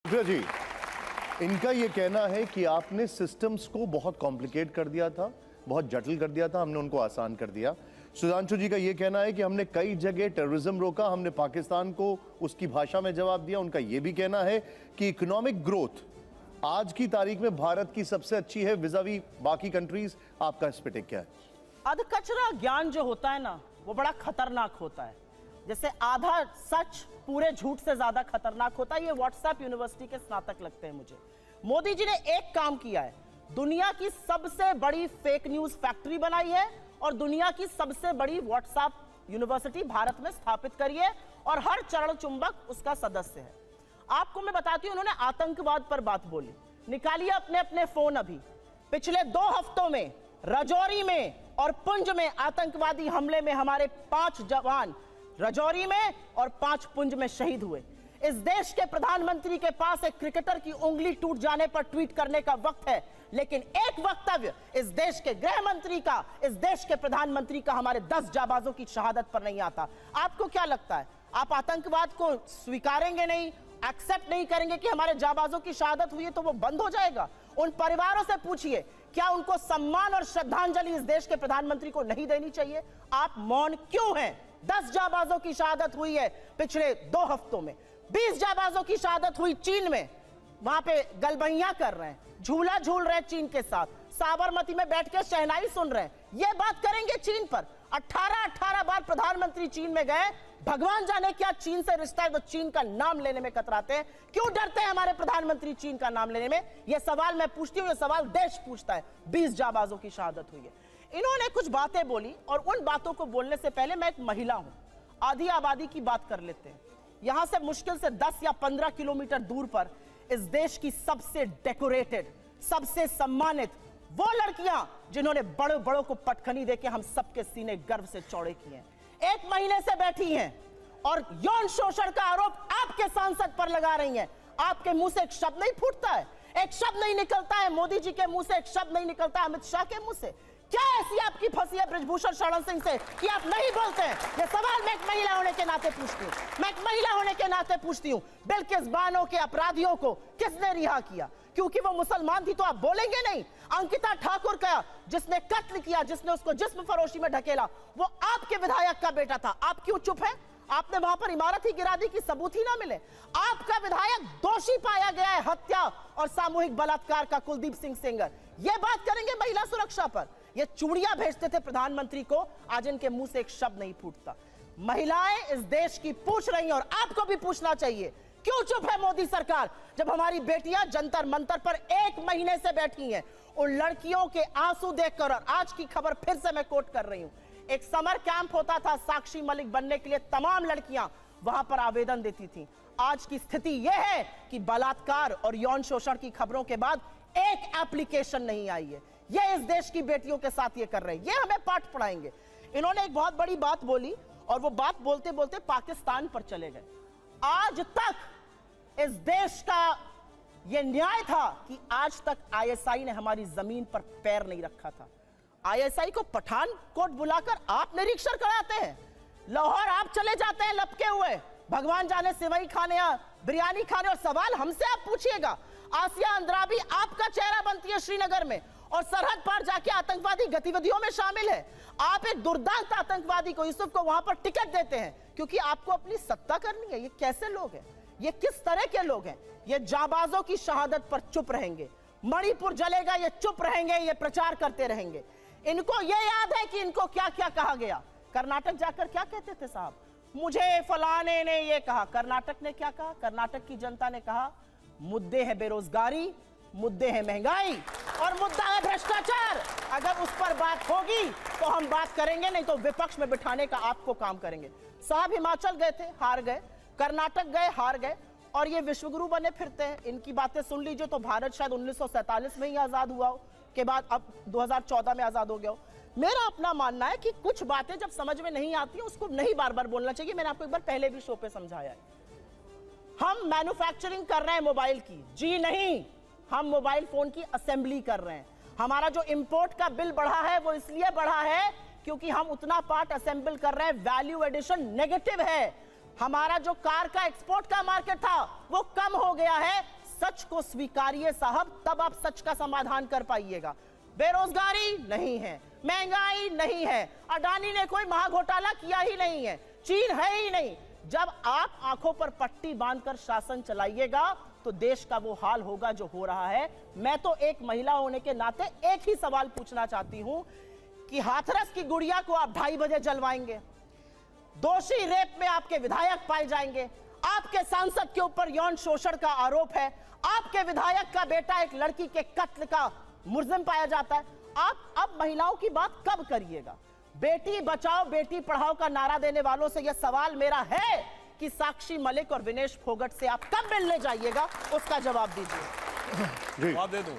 जी, इनका ये कहना है कि आपने सिस्टम्स को बहुत कॉम्प्लिकेट कर दिया था, बहुत जटिल कर दिया था, हमने उनको आसान कर दिया। सुधांशु जी का ये कहना है कि हमने कई जगह टेररिज्म रोका, हमने पाकिस्तान को उसकी भाषा में जवाब दिया। उनका ये भी कहना है कि इकोनॉमिक ग्रोथ आज की तारीख में भारत की सबसे अच्छी है विज़ावी बाकी कंट्रीज। आपका इस पे टेक क्या है? अधकचरा ज्ञान जो होता है ना, वो बड़ा खतरनाक होता है। जैसे आधा सच पूरे झूठ से ज्यादा खतरनाक होता है। ये व्हाट्सएप यूनिवर्सिटी के स्नातक लगते हैं मुझे। मोदी जी ने एक काम किया है, दुनिया की सबसे बड़ी फेक न्यूज फैक्ट्री बनाई है और दुनिया की सबसे बड़ी व्हाट्सएप यूनिवर्सिटी भारत में स्थापित करी है और हर चरण चुंबक उसका सदस्य है। आपको मैं बताती हूं, उन्होंने आतंकवाद पर बात बोली। निकालिए अपने अपने फोन अभी। पिछले 2 हफ्तों में राजौरी में और पुंछ में आतंकवादी हमले में हमारे 5 जवान राजौरी में और 5 पुंछ में शहीद हुए। इस देश के प्रधानमंत्री के पास एक क्रिकेटर की उंगली टूट जाने पर ट्वीट करने का वक्त है, लेकिन एक वक्तव्य इस देश के गृह मंत्री का, इस देश के प्रधानमंत्री का हमारे 10 जाबाजों की शहादत पर नहीं आता। आपको क्या लगता है, आप आतंकवाद को स्वीकारेंगे नहीं, एक्सेप्ट नहीं करेंगे कि हमारे जाबाजों की शहादत हुई है तो वो बंद हो जाएगा? उन परिवारों से पूछिए, क्या उनको सम्मान और श्रद्धांजलि इस देश के प्रधानमंत्री को नहीं देनी चाहिए? आप मौन क्यों हैं? 10 जाबाजों की शहादत हुई है पिछले 2 हफ्तों में। 20 जाबाजों की शहादत हुई चीन में, वहां पे गलबैया कर रहे हैं, झूला झूल रहे हैं चीन के साथ, साबरमती में बैठ के शहनाई सुन रहे हैं। ये बात करेंगे चीन पर? 18 बार प्रधानमंत्री चीन में गए, भगवान जाने क्या चीन से रिश्ता है तो चीन का नाम लेने में कतराते हैं। क्यों डरते हैं हमारे प्रधानमंत्री चीन का नाम लेने में? यह सवाल मैं पूछती हूं, यह सवाल देश पूछता है। 20 जाबाजों की शहादत हुई है। इन्होंने कुछ बातें बोली और उन बातों को बोलने से पहले मैं एक महिला हूं, आधी आबादी की बात कर लेते हैं। यहां से मुश्किल से 10 या 15 किलोमीटर दूर पर इस देश की सबसे डेकोरेटेड, सबसे सम्मानित वो लड़कियां जिन्होंने बड़े बड़ों को पटखनी देके हम सबके सीने गर्व से चौड़े किए हैं, 1 महीने से बैठी हैं और यौन शोषण का आरोप आपके सांसद पर लगा रही हैं। आपके मुंह से एक शब्द नहीं फूटता है, एक शब्द नहीं निकलता है मोदी जी के मुंह से, एक शब्द नहीं निकलता अमित शाह के मुंह से। क्या ऐसी आपकी फंसी है ब्रजभूषण शरण सिंह से कि आप नहीं बोलते हैं? ये सवाल मैं एक महिला होने के नाते पूछती हूँ, मैं एक महिला होने के नाते पूछती हूँ। बिल्किस बानो के अपराधियों को किसने रिहा किया? क्योंकि वो मुसलमान थी तो आप बोलेंगे नहीं? अंकिता ठाकुर का जिसने कत्ल किया, जिसने उसको जिस्म फरोशी में ढकेला, वो आपके विधायक का बेटा था। आप क्यों चुप है? आपने वहां पर इमारत ही गिरा दी कि सबूत ही ना मिले। आपका विधायक दोषी पाया गया है हत्या और सामूहिक बलात्कार का, कुलदीप सिंह सेंगर। ये बात करेंगे महिला सुरक्षा पर? ये चूड़ियां भेजते थे प्रधानमंत्री को, आज इनके मुंह से एक शब्द नहीं फूटता। महिलाएं इस देश की पूछ रही हैं और आपको भी पूछना चाहिए, क्यों चुप है मोदी सरकार जब हमारी बेटियां जंतर मंतर पर 1 महीने से बैठी हैं? उन लड़कियों के आंसू देखकर, और आज की खबर फिर से मैं कोट कर रही हूं, एक समर कैंप होता था साक्षी मलिक बनने के लिए, तमाम लड़कियां वहां पर आवेदन देती थी। आज की स्थिति यह है कि बलात्कार और यौन शोषण की खबरों के बाद एक एप्लीकेशन नहीं आई है। ये इस देश की बेटियों के साथ ये कर रहे हैं, ये हमें पाठ पढ़ाएंगे। इन्होंने एक बहुत बड़ी बात बोली और वो बात बोलते बोलते पाकिस्तान पर चले गए। आज तक इस देश का ये न्याय था कि आज तक आईएसआई ने हमारी जमीन पर पैर नहीं रखा था। आईएसआई को पठानकोट बुलाकर आप निरीक्षण कराते हैं, लाहौर आप चले जाते हैं लपके हुए, भगवान जाने सेवई खाने या बिरयानी खाने, और सवाल हमसे आप पूछिएगा। आसिया अंद्राबी आपका चेहरा बनती है श्रीनगर में और सरहद पार जाके आतंकवादी गतिविधियों में शामिल है। आप एक दुर्दांत आतंकवादी को, यूसुफ को वहां पर टिकट देते हैं क्योंकि आपको अपनी सत्ता करनी है। ये कैसे लोग हैं? ये किस तरह के लोग हैं? ये जाबाजों की शहादत पर चुप रहेंगे, मणिपुर जलेगा ये चुप रहेंगे, ये प्रचार करते रहेंगे। इनको ये याद है कि इनको क्या क्या कहा गया। कर्नाटक जाकर क्या कहते थे साहब? मुझे फलाने ने ये कहा। कर्नाटक ने क्या कहा? कर्नाटक की जनता ने कहा मुद्दे है बेरोजगारी, मुद्दे है महंगाई और मुद्दा है भ्रष्टाचार। अगर उस पर बात होगी तो हम बात करेंगे, नहीं तो विपक्ष में बिठाने का आपको काम करेंगे। साहब हिमाचल गए थे, हार गए, कर्नाटक गए, हार गए, और ये विश्वगुरु बने फिरते हैं। इनकी बातें सुन लीजिए तो भारत शायद 1947 में ही आजाद हुआ हो, के बाद अब 2014 में आजाद हो गया हो। मेरा अपना मानना है कि कुछ बातें जब समझ में नहीं आती है उसको नहीं बार बार बोलना चाहिए। मैंने आपको एक बार पहले भी शो पे समझाया है। हम मैन्युफैक्चरिंग कर रहे हैं मोबाइल की, जी नहीं, हम मोबाइल फोन की असेंबली कर रहे हैं। हमारा जो इंपोर्ट का बिल बढ़ा है वो इसलिए बढ़ा है क्योंकि हम उतना पार्ट असेंबल कर रहे हैं, वैल्यू एडिशन नेगेटिव है। हमारा जो कार का एक्सपोर्ट का मार्केट था वो कम हो गया है, सच को स्वीकारिए साहब, तब आप सच का समाधान कर पाइएगा। बेरोजगारी नहीं है, महंगाई नहीं है, अडानी ने कोई महाघोटाला किया ही नहीं है, चीन है ही नहीं। जब आप आंखों पर पट्टी बांधकर शासन चलाइएगा तो देश का वो हाल होगा जो हो रहा है। मैं तो एक महिला होने के नाते एक ही सवाल पूछना चाहती हूं कि हाथरस की गुड़िया को आप 2:30 बजे जलवाएंगे, दोषी रेप में आपके विधायक पाए जाएंगे, आपके सांसद के ऊपर यौन शोषण का आरोप है, आपके विधायक का बेटा एक लड़की के कत्ल का मुलजिम पाया जाता है। आप अब महिलाओं की बात कब करिएगा? बेटी बचाओ बेटी पढ़ाओ का नारा देने वालों से यह सवाल मेरा है कि साक्षी मलिक और विनेश फोगट से आप कब मिलने जाइएगा, उसका जवाब दीजिए। जी जवाब दे दूं।